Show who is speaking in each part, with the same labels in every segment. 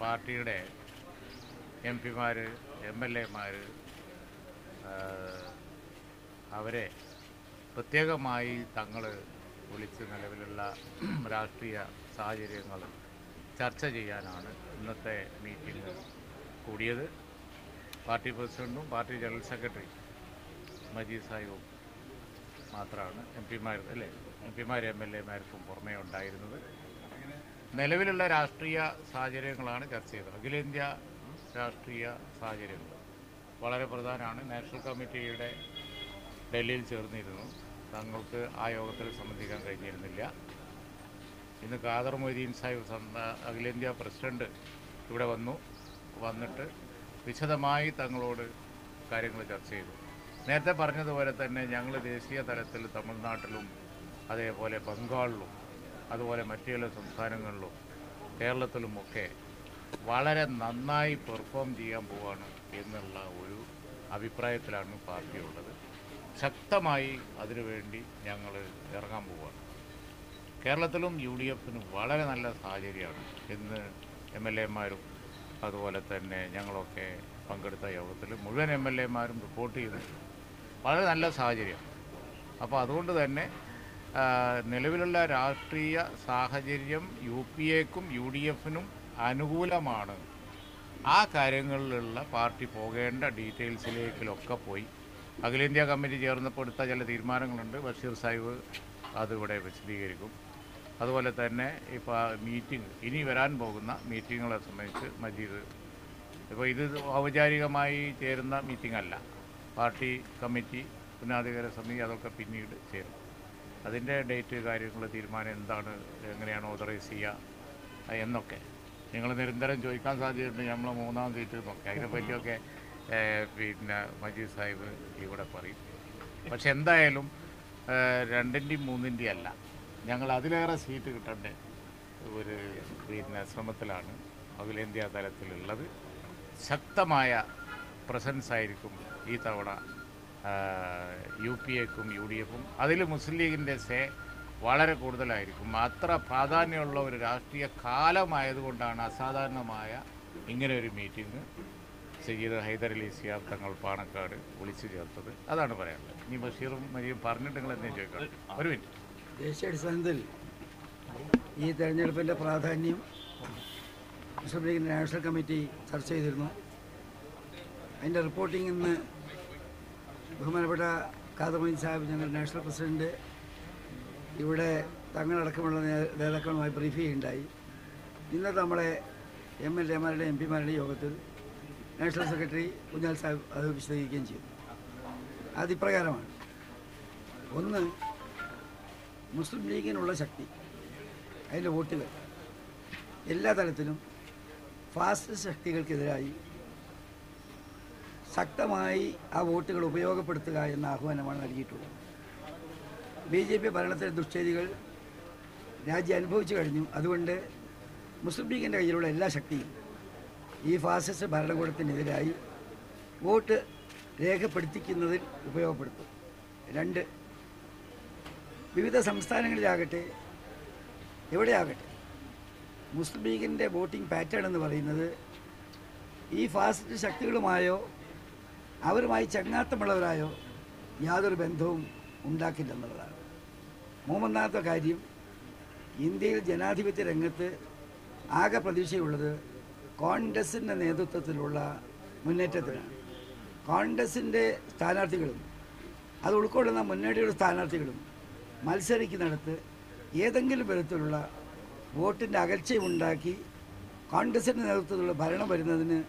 Speaker 1: പാർട്ടിയുടെ MP-മാർ MLA-മാർ അവരെ പ്രത്യേകമായി തങ്ങൾ വിളിച്ച് നിലവിലുള്ള രാഷ്ട്രീയ സാഹചര്യങ്ങൾ ചർച്ച ചെയ്യാനാണ് ഇന്നത്തെ മീറ്റിംഗ് കൂടിയത്. പാർട്ടി പ്രസിഡൻറ്റും പാർട്ടി ജനറൽ സെക്രട്ടറി മജീദ് സാഹിബും മാത്രമാണ് MP-മാർ MLA-മാർക്കും പുറമേ ഉണ്ടായിരുന്നത്. നിലവിലുള്ള രാഷ്ട്രീയ സാഹചര്യങ്ങളാണ് ചർച്ച ചെയ്തത്. അഖിലേന്ത്യാ രാഷ്ട്രീയ സാഹചര്യങ്ങൾ വളരെ പ്രധാനമാണ്. നാഷണൽ കമ്മിറ്റിയുടെ ഡൽഹിയിൽ ചേർന്നിരുന്നു. തങ്ങൾക്ക് ആ യോഗത്തിൽ സംബന്ധിക്കാൻ കഴിഞ്ഞിരുന്നില്ല. ഇന്ന് ഖാദർ മൊയ്തീൻ സാഹിബ് അഖിലേന്ത്യാ പ്രസിഡന്റ് ഇവിടെ വന്നിട്ട് വിശദമായി തങ്ങളോട് കാര്യങ്ങൾ ചർച്ച ചെയ്തു. നേരത്തെ പറഞ്ഞതുപോലെ തന്നെ ഞങ്ങൾ ദേശീയ തലത്തിൽ തമിഴ്നാട്ടിലും അതേപോലെ ബംഗാളിലും അതുപോലെ മറ്റു ചില സംസ്ഥാനങ്ങളിലും കേരളത്തിലുമൊക്കെ വളരെ നന്നായി പെർഫോം ചെയ്യാൻ പോവാണ് എന്നുള്ള ഒരു അഭിപ്രായത്തിലാണ് പാർട്ടിയുള്ളത്. ശക്തമായി അതിനുവേണ്ടി ഞങ്ങൾ ഇറങ്ങാൻ പോവുകയാണ്. കേരളത്തിലും UDF-ന് വളരെ നല്ല സാഹചര്യമാണ്. ഇന്ന് MLA-മാരും അതുപോലെ തന്നെ ഞങ്ങളൊക്കെ പങ്കെടുത്ത യോഗത്തിൽ മുഴുവൻ MLA-മാരും റിപ്പോർട്ട് ചെയ്ത് വളരെ നല്ല സാഹചര്യം. അപ്പോൾ അതുകൊണ്ട് തന്നെ നിലവിലുള്ള രാഷ്ട്രീയ സാഹചര്യം UPA-ക്കും UDF-നും അനുകൂലമാണ്. ആ കാര്യങ്ങളിലുള്ള പാർട്ടി പോകേണ്ട ഡീറ്റെയിൽസിലേക്കിലൊക്കെ പോയി അഖിലേന്ത്യാ കമ്മിറ്റി ചേർന്നപ്പോൾ എടുത്ത ചില തീരുമാനങ്ങളുണ്ട്. ബഷീർ സാഹിബ് അതിവിടെ വിശദീകരിക്കും. അതുപോലെ തന്നെ ഇപ്പോൾ ഇനി വരാൻ പോകുന്ന മീറ്റിങ്ങുകളെ സംബന്ധിച്ച് മജീദ് ഇപ്പോൾ ഇത് ഔപചാരികമായി ചേരുന്ന മീറ്റിംഗ് അല്ല. പാർട്ടി കമ്മിറ്റി ഉന്നതാധികാര സമിതി അതൊക്കെ പിന്നീട് ചേരും. അതിൻ്റെ ഡേറ്റ് കാര്യങ്ങൾ തീരുമാനം എന്താണ്, എങ്ങനെയാണ് ഓതറൈസ് ചെയ്യുക എന്നൊക്കെ നിങ്ങൾ നിരന്തരം ചോദിക്കാൻ സാധ്യതയുണ്ട്. നമ്മൾ 3-ാം സീറ്റ് എന്നൊക്കെ അതിനെപ്പറ്റിയൊക്കെ മജീദ് സാഹിബ് ഇവിടെ പറയും. പക്ഷെ എന്തായാലും 2-ൻ്റെയും 3-ൻ്റെയും അല്ല, ഞങ്ങൾ അതിലേറെ സീറ്റ് കിട്ടേണ്ട ഒരു ശ്രമത്തിലാണ് അഖിലേന്ത്യാ തലത്തിലുള്ളത്. ശക്തമായ പ്രസൻസ് ആയിരിക്കും ഈ തവണ UPA-ക്കും UDF-ഉം. അതിൽ മുസ്ലിം ലീഗിൻ്റെ വളരെ കൂടുതലായിരിക്കും. അത്ര പ്രാധാന്യമുള്ള ഒരു രാഷ്ട്രീയ കാലമായതുകൊണ്ടാണ് അസാധാരണമായ ഇങ്ങനെ ഒരു മീറ്റിംഗ് സയ്യിദ് ഹൈദരലി ശിഹാബ് തങ്ങൾ പാണക്കാട് വിളിച്ചു ചേർത്തത്. അതാണ് പറയാനുള്ളത്. ഇനി ബഷീറും മരിയും പറഞ്ഞിട്ട് നിങ്ങൾ എന്തെങ്കിലും ചോദിക്കണം. ഒരു മിനിറ്റ്.
Speaker 2: ദേശീയ അടിസ്ഥാനത്തിൽ ഈ തെരഞ്ഞെടുപ്പിൻ്റെ പ്രാധാന്യം മുസ്ലിം ലീഗിൻ്റെ നാഷണൽ കമ്മിറ്റി ചർച്ച ചെയ്തിരുന്നു. അതിൻ്റെ റിപ്പോർട്ടിംഗ് ഇന്ന് ബഹുമാനപ്പെട്ട ഖാദർ മൊയ്തീൻ സാഹിബ്, ഞങ്ങളുടെ നാഷണൽ പ്രസിഡന്റ്, ഇവിടെ തങ്ങളടക്കമുള്ള നേതാക്കളുമായി ബ്രീഫ് ചെയ്യുകയുണ്ടായി. ഇന്നത്തെ നമ്മളെ MLA-മാരുടെ MP-മാരുടെ യോഗത്തിൽ നാഷണൽ സെക്രട്ടറി കുഞ്ഞാൽ സാഹിബ് അത് വിശദീകരിക്കുകയും ചെയ്തു. അതിപ്രകാരമാണ്: ഒന്ന്, മുസ്ലിം ലീഗിനുള്ള ശക്തി, അതിൻ്റെ വോട്ടുകൾ എല്ലാ തലത്തിലും ഫാസിസ്റ്റ് ശക്തികൾക്കെതിരായി ശക്തമായി ആ വോട്ടുകൾ ഉപയോഗപ്പെടുത്തുക എന്ന ആഹ്വാനമാണ് നൽകിയിട്ടുള്ളത്. BJP ഭരണത്തിലെ ദുഷ്ചെയ്തികൾ രാജ്യം അനുഭവിച്ചു കഴിഞ്ഞു. അതുകൊണ്ട് മുസ്ലിം ലീഗിൻ്റെ കയ്യിലുള്ള എല്ലാ ശക്തിയും ഈ ഫാസിസ്റ്റ് ഭരണകൂടത്തിനെതിരായി വോട്ട് രേഖപ്പെടുത്തിക്കുന്നതിൽ ഉപയോഗപ്പെടുത്തും. 2, വിവിധ സംസ്ഥാനങ്ങളിലാകട്ടെ എവിടെയാകട്ടെ മുസ്ലിം ലീഗിൻ്റെ വോട്ടിംഗ് പാറ്റേൺ എന്ന് പറയുന്നത് ഈ ഫാസിസ്റ്റ് ശക്തികളുമായോ അവരുമായി ചങ്ങാത്തമുള്ളവരായോ യാതൊരു ബന്ധവും ഉണ്ടാക്കില്ലെന്നുള്ളതാണ്. 3-ാമത്തെ കാര്യം, ഇന്ത്യയിൽ ജനാധിപത്യ രംഗത്ത് ആകെ പ്രതീക്ഷയുള്ളത് കോൺഗ്രസിൻ്റെ നേതൃത്വത്തിലുള്ള മുന്നേറ്റത്തിനാണ്. കോൺഗ്രസിൻ്റെ സ്ഥാനാർത്ഥികളും അത് ഉൾക്കൊള്ളുന്ന മുന്നണിയുടെ സ്ഥാനാർത്ഥികളും മത്സരിക്കുന്നിടത്ത് ഏതെങ്കിലും വിധത്തിലുള്ള വോട്ടിൻ്റെ അകൽച്ചയുണ്ടാക്കി കോൺഗ്രസിൻ്റെ നേതൃത്വത്തിലുള്ള ഭരണം വരുന്നതിന്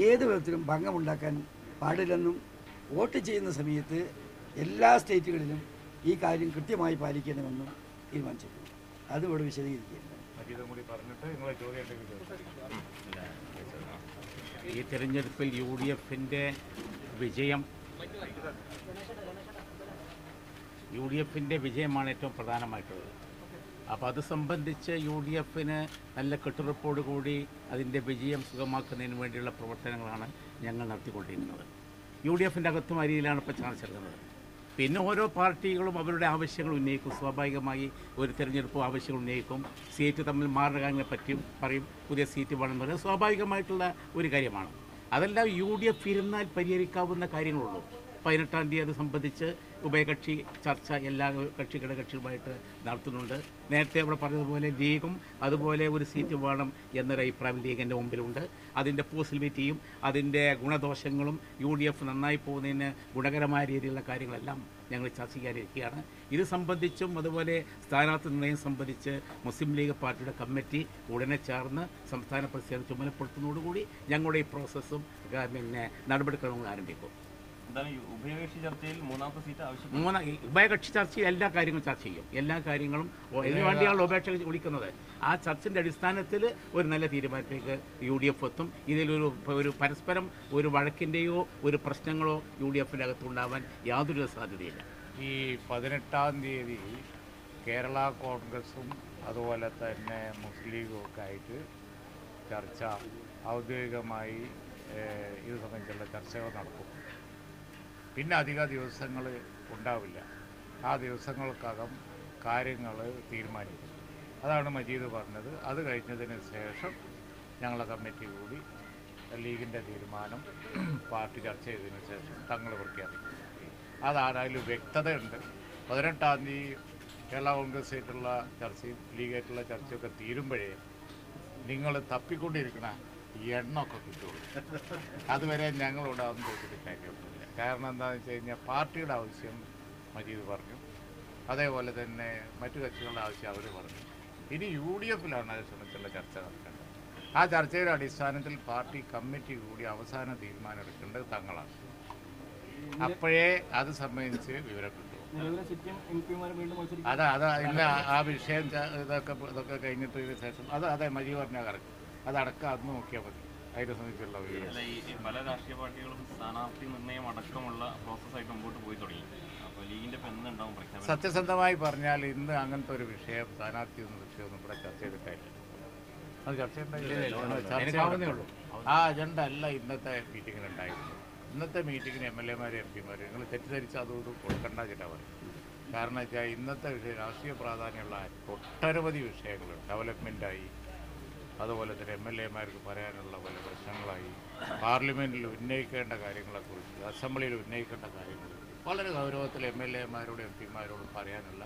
Speaker 2: ഏത് വിധത്തിലും ഭംഗമുണ്ടാക്കാൻ പാടില്ലെന്നും വോട്ട് ചെയ്യുന്ന സമയത്ത് എല്ലാ സ്റ്റേറ്റുകളിലും ഈ കാര്യം കൃത്യമായി പാലിക്കണമെന്നും തീരുമാനിച്ചിട്ടുണ്ട്. അതുകൂടെ വിശദീകരിക്കുകയാണ്.
Speaker 3: ഈ തെരഞ്ഞെടുപ്പിൽ UDF-ൻ്റെ വിജയമാണ് ഏറ്റവും പ്രധാനമായിട്ടുള്ളത്. അപ്പോൾ അത് സംബന്ധിച്ച് UDF-ന് നല്ല കെട്ടുറപ്പോട് കൂടി അതിൻ്റെ വിജയം സുഗമാക്കുന്നതിന് വേണ്ടിയുള്ള പ്രവർത്തനങ്ങളാണ് ഞങ്ങൾ നടത്തിക്കൊണ്ടിരിക്കുന്നത്. UDF-ൻ്റെ അകത്തും അരിയിലാണ് ഇപ്പോൾ ചർച്ച നടക്കുന്നത്. പിന്നെ ഓരോ പാർട്ടികളും അവരുടെ ആവശ്യങ്ങൾ ഉന്നയിക്കും. സ്വാഭാവികമായി ഒരു തെരഞ്ഞെടുപ്പ് ആവശ്യങ്ങൾ ഉന്നയിക്കും. സീറ്റ് തമ്മിൽ മാറുന്ന കാര്യങ്ങളെ പറ്റിയും പറയും. പുതിയ സീറ്റ് വേണമെന്ന് പറയുന്നത് സ്വാഭാവികമായിട്ടുള്ള ഒരു കാര്യമാണ്. അതെല്ലാം UDF ഇരുന്നാൽ പരിഹരിക്കാവുന്ന കാര്യങ്ങളുള്ളൂ. 18-ാം തീയതി അത് സംബന്ധിച്ച് ഉഭയകക്ഷി ചർച്ച എല്ലാ ഘടകകക്ഷികളുമായിട്ട് നടത്തുന്നുണ്ട്. നേരത്തെ അവിടെ പറഞ്ഞതുപോലെ ലീഗും അതുപോലെ ഒരു സീറ്റ് വേണം എന്നൊരു അഭിപ്രായം ലീഗിൻ്റെ മുമ്പിലുണ്ട്. അതിൻ്റെ പോസിബിലിറ്റിയും അതിൻ്റെ ഗുണദോഷങ്ങളും UDF നന്നായി പോകുന്നതിന് ഗുണകരമായ രീതിയിലുള്ള കാര്യങ്ങളെല്ലാം ഞങ്ങൾ ചർച്ച ചെയ്യാനിരിക്കുകയാണ്. ഇത് സംബന്ധിച്ചും അതുപോലെ സ്ഥാനാർത്ഥി നിർണ്ണയം സംബന്ധിച്ച് മുസ്ലിം ലീഗ് പാർട്ടിയുടെ കമ്മിറ്റി ഉടനെ ചേർന്ന് സംസ്ഥാന പ്രസിഡന്റ് ചുമതലപ്പെടുത്തുന്നതോടുകൂടി ഞങ്ങളുടെ ഈ പ്രോസസ്സും പിന്നെ നടപടിക്രമങ്ങൾ ആരംഭിക്കും.
Speaker 4: ഉഭയകക്ഷി ചർച്ചയിൽ മൂന്നാമത്തെ സീറ്റ് ആവശ്യം
Speaker 3: ഉഭയകക്ഷി ചർച്ചയിൽ എല്ലാ കാര്യങ്ങളും ചർച്ച ചെയ്യും. എല്ലാ കാര്യങ്ങളും ഇതിനു വേണ്ടിയാണ് ഉഭയകക്ഷി വിളിക്കുന്നത്. ആ ചർച്ചൻ്റെ അടിസ്ഥാനത്തിൽ ഒരു നല്ല തീരുമാനത്തിലേക്ക് UDF എത്തും. ഇതിലൊരു പരസ്പരം ഒരു വഴക്കിൻ്റെയോ ഒരു പ്രശ്നങ്ങളോ UDFിൻ്റെ അകത്തുണ്ടാവാൻ യാതൊരു സാധ്യതയില്ല.
Speaker 1: ഈ 18-ാം തീയതി കേരള കോൺഗ്രസും അതുപോലെ തന്നെ മുസ്ലിം ലീഗും ഒക്കെ ആയിട്ട് ചർച്ച ഔദ്യോഗികമായി ഇത് സംബന്ധിച്ചുള്ള ചർച്ചകൾ നടക്കും. പിന്നെ അധിക ദിവസങ്ങൾ ഉണ്ടാവില്ല. ആ ദിവസങ്ങൾക്കകം കാര്യങ്ങൾ തീരുമാനിക്കും. അതാണ് മജീദ് പറഞ്ഞത്. അത് കഴിഞ്ഞതിന് ശേഷം ഞങ്ങളെ കമ്മിറ്റി കൂടി ലീഗിൻ്റെ തീരുമാനം പാർട്ടി ചർച്ച ചെയ്തതിന് ശേഷം തങ്ങൾ പ്രഖ്യാപിക്കും. അതാരായാലും വ്യക്തതയുണ്ട്. 18-ാം തീയതി കേരള കോൺഗ്രസ്സായിട്ടുള്ള ചർച്ചയും ലീഗായിട്ടുള്ള ചർച്ചയൊക്കെ തീരുമ്പോഴേ നിങ്ങൾ തപ്പിക്കൊണ്ടിരിക്കണ എണ്ണമൊക്കെ കിട്ടുള്ളൂ. അതുവരെ ഞങ്ങളിവിടെ ഒന്നും ചോദിച്ചിട്ട് കാര്യമൊന്നുമില്ല. കാരണം എന്താണെന്ന് വെച്ച് കഴിഞ്ഞാൽ പാർട്ടിയുടെ ആവശ്യം മജീദ് പറഞ്ഞു, അതേപോലെ തന്നെ മറ്റു കക്ഷികളുടെ ആവശ്യം അവർ പറഞ്ഞു. ഇനി UDFിലാണ് അത് സംബന്ധിച്ചുള്ള ചർച്ച നടക്കേണ്ടത്. ആ ചർച്ചയുടെ അടിസ്ഥാനത്തിൽ പാർട്ടി കമ്മിറ്റി കൂടി അവസാന തീരുമാനം എടുക്കേണ്ടത് തങ്ങളാണ്. അപ്പോഴേ അത് സംബന്ധിച്ച് വിവരം കിട്ടും. ഇല്ല ആ വിഷയം ഇതൊക്കെ കഴിഞ്ഞിട്ട് ശേഷം അതെ മജീദ് പറഞ്ഞാൽ കറക്റ്റ്. അതടക്കം അന്ന് നോക്കിയാൽ മതി. അതിനെ സംബന്ധിച്ചുള്ള
Speaker 4: പല രാഷ്ട്രീയ പാർട്ടികളും സ്ഥാനാർത്ഥി നിർണ്ണയം അടക്കമുള്ള പ്രോസസ്സായിട്ട് മുമ്പോട്ട് പോയി തുടങ്ങി. അപ്പോൾ ലീഗിൻ്റെ എന്തുണ്ടാവും പ്രഖ്യാപനം?
Speaker 1: സത്യസന്ധമായി പറഞ്ഞാൽ ഇന്ന് അങ്ങനത്തെ ഒരു വിഷയം സ്ഥാനാർത്ഥി എന്ന വിഷയമൊന്നും ഇവിടെ ചർച്ച ചെയ്തിട്ടായില്ല. അത് ചർച്ച ഉണ്ടായില്ല. ആ അജണ്ട അല്ല ഇന്നത്തെ മീറ്റിങ്ങിനുണ്ടായിരുന്നു. ഇന്നത്തെ മീറ്റിങ്ങിന് MLA-മാർ MP-മാർ നിങ്ങൾ തെറ്റിദ്ധരിച്ച് അതുകൊണ്ട് കൊടുക്കണ്ട ചില പറയും. കാരണം വെച്ചാൽ ഇന്നത്തെ വിഷയം രാഷ്ട്രീയ പ്രാധാന്യമുള്ള ഒട്ടനവധി വിഷയങ്ങൾ ഡെവലപ്മെൻറ്റായി, അതുപോലെ തന്നെ MLA-മാർക്ക് പറയാനുള്ള പല പ്രശ്നങ്ങളായി, പാർലമെൻറ്റിൽ ഉന്നയിക്കേണ്ട കാര്യങ്ങളെക്കുറിച്ച്, അസംബ്ലിയിൽ ഉന്നയിക്കേണ്ട കാര്യങ്ങൾ വളരെ ഗൗരവത്തിൽ MLA-മാരോടും MP-മാരോടും പറയാനുള്ള,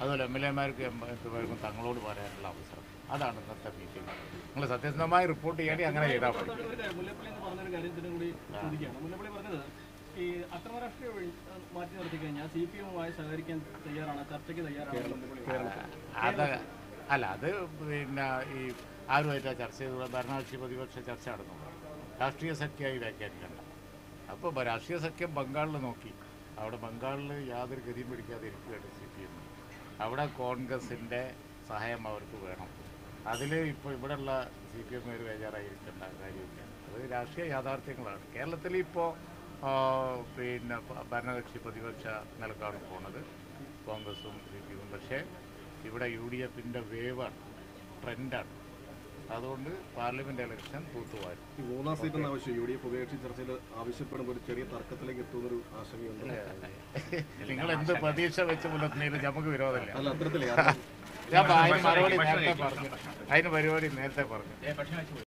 Speaker 1: അതുപോലെ MLA-മാർക്കും MP-മാർക്കും തങ്ങളോട് പറയാനുള്ള അവസരം. അതാണ് ഇന്നത്തെ മീറ്റിംഗ്. നിങ്ങൾ സത്യസന്ധമായി റിപ്പോർട്ട് ചെയ്യാൻ അങ്ങനെ ചെയ്താൽ മതി.
Speaker 5: ഈ അക്രമ രാഷ്ട്രീയം മാറ്റി നിർത്തി കഴിഞ്ഞാൽ CPM-മായി സഹകരിക്കാൻ തയ്യാറാണ്, ചർച്ചയ്ക്ക് തയ്യാറാണ്.
Speaker 1: അത് പിന്നെ ഈ ആരുമായിട്ടാണ് ചർച്ച ചെയ്തത്? ഭരണകക്ഷി പ്രതിപക്ഷ ചർച്ച നടന്നു. രാഷ്ട്രീയ സഖ്യമായി വ്യാഖ്യാനിക്കണ്ട. അപ്പോൾ രാഷ്ട്രീയ സഖ്യം ബംഗാളിൽ നോക്കി. അവിടെ ബംഗാളിൽ യാതൊരു ഗതിയും പിടിക്കാതെ ഇരിക്കുകയാണ് CPM. അവിടെ കോൺഗ്രസിൻ്റെ സഹായം അവർക്ക് വേണം. അതിൽ ഇപ്പോൾ ഇവിടെയുള്ള CPM ഒരു ബേജാറായിരിക്കേണ്ട കാര്യമില്ല. അത് രാഷ്ട്രീയ യാഥാർത്ഥ്യങ്ങളാണ്. കേരളത്തിൽ ഇപ്പോൾ പിന്നെ ഭരണകക്ഷി പ്രതിപക്ഷ നിലക്കാണ് പോകുന്നത് കോൺഗ്രസും CPM-ഉം. പക്ഷേ ഇവിടെ UDFിൻ്റെ വേവാണ്, ട്രെൻഡാണ്. അതുകൊണ്ട് പാർലമെന്റ് ഇലക്ഷൻ തൂത്തുവാരും.
Speaker 6: ഈ മൂന്നാം സീറ്റ് ആവശ്യം UDF ഉഭയകക്ഷി ചർച്ചയിൽ ആവശ്യപ്പെടുമ്പോൾ ഒരു ചെറിയ തർക്കത്തിലേക്ക് എത്തുന്നൊരു ആശങ്കയുണ്ട്.
Speaker 1: നിങ്ങൾ എന്ത് പ്രതീക്ഷ വെച്ച് പുലർത്തുന്നതിന് നമുക്ക് വിരോധമില്ല.
Speaker 6: അല്ല അത്തരത്തിലേ
Speaker 1: ഞാൻ അതിന് മറുപടി നേരത്തെ പറഞ്ഞു.